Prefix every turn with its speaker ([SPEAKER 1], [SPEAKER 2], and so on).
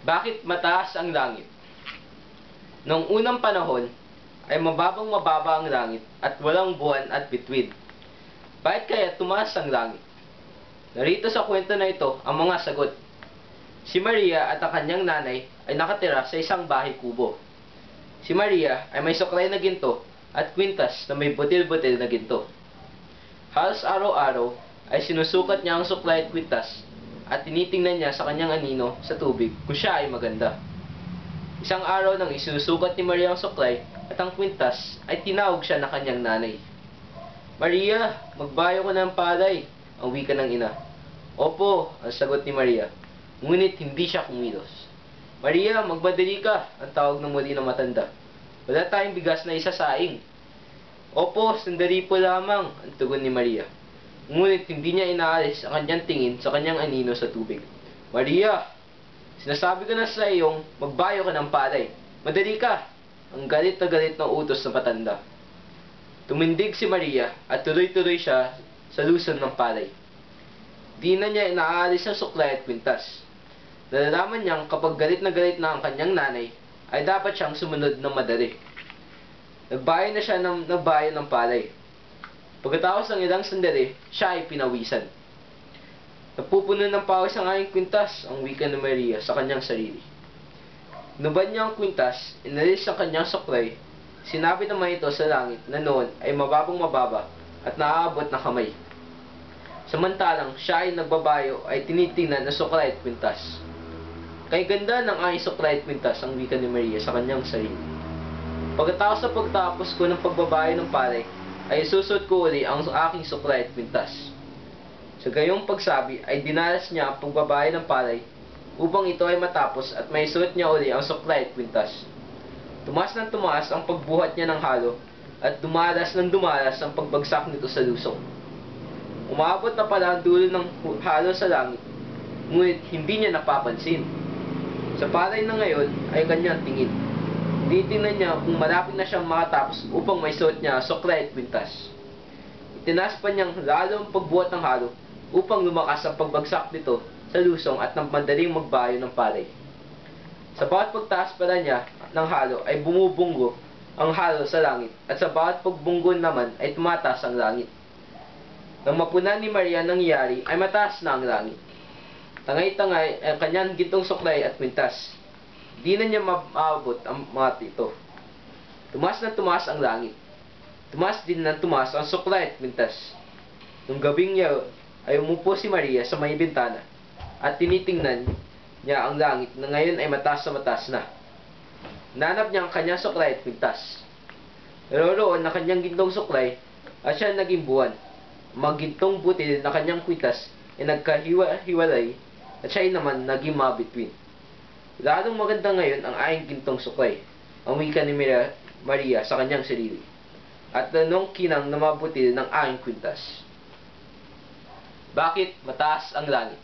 [SPEAKER 1] Bakit mataas ang langit? Noong unang panahon, ay mababang-mababa ang langit at walang buwan at bituin. Bakit kaya tumaas ang langit? Narito sa kwento na ito ang mga sagot. Si Maria at ang kanyang nanay ay nakatira sa isang bahay kubo. Si Maria ay may suklay na ginto at kwintas na may butil-butil na ginto. Halos araw-araw ay sinusukat niya ang suklay at kwintas at tinitingnan niya sa kanyang anino sa tubig kung siya ay maganda. Isang araw nang isinusukat ni Maria ang suklay at ang kwintas ay tinawag siya ng kanyang nanay. "Maria, magbayo ko ng palay," ang wika ng ina. "Opo," ang sagot ni Maria, ngunit hindi siya kumilos. "Maria, magmadali ka," ang tawag ng muli ng matanda. "Wala tayong bigas na isasaing." "Opo, sandali po lamang," ang tugon ni Maria. Ngunit hindi niya inaalis ang kanyang tingin sa kanyang anino sa tubig. "Maria, sinasabi ko na sa iyong magbayo ka ng palay. Madali ka!" Ang galit na utos ng matanda. Tumindig si Maria at tuloy-tuloy siya sa luson ng palay. Di na niya inaalis ang suklay at kwintas. Nalalaman niyang kapag galit na ang kanyang nanay, ay dapat siyang sumunod ng madali. Nagbayo na siya ng nagbayo ng palay. Pagkatapos ng ilang sandali, siya ay pinawisan. "Napupuno ng pawis ang aking kwintas," ang wika ni Maria sa kanyang sarili. Nuban niya ang kwintas, inalis ang kanyang suklay, sinabi naman ito sa langit na noon ay mababang-mababa at naaabot na kamay. Samantalang siya ay nagbabayo ay tinitingnan ang suklay at kwintas. "Kay ganda ng aking suklay at kwintas," ang wika ni Maria sa kanyang sarili. "Pagkatapos na pagtapos ko ng pagbabayo ng palay, ay isusot ko uli ang aking suklay at kwintas." Sa gayong pagsabi ay dinalas niya ang pagbabayo ng palay upang ito ay matapos at maisuot niya uli ang suklay at kwintas. Tumaas ng tumaas ang pagbuhat niya ng halo at dumalas ng dumalas ang pagbagsak nito sa lusong. Umabot na pala ang dulo ng halo sa langit, ngunit hindi niya napapansin. Sa palay na ngayon ay kanyang tingin. Titingnan niya kung malapit na siyang makatapos upang maisuot niya ang suklay at kwintas. Itinaas pa niyang lalo ang pagbuhat ng halo upang lumakas ang pagbagsak nito sa lusong at nang madaling magbayo ng palay. Sa bawat pagtaas pala niya ng halo ay bumubunggo ang halo sa langit at sa bawat pagbunggo naman ay tumataas ang langit. Nang mapunan ni Maria ang nangyari ay mataas na ang langit. Tangay-tangay ang kanyang gintong suklay at kwintas. Di na niya maabot ang mga ito. Tumaas na tumaas ang langit. Tumaas din na tumaas ang suklay at kwintas. Nung gabing niya ay umupo si Maria sa may bintana at tinitingnan niya ang langit na ngayon ay mataas na. Nanap niya ang kanyang suklay at kwintas. Naroroon na kanyang gintong suklay at siya naging buwan. Magintong butil na kanyang kwintas ay nagkahiwalay at siya ay naman naging mabitwin. "Lalong maganda ngayon ang aking gintong suklay," ang wika ni Maria sa kanyang sarili. "At anong kinang na mabutil ng aking kwintas." Bakit mataas ang langit?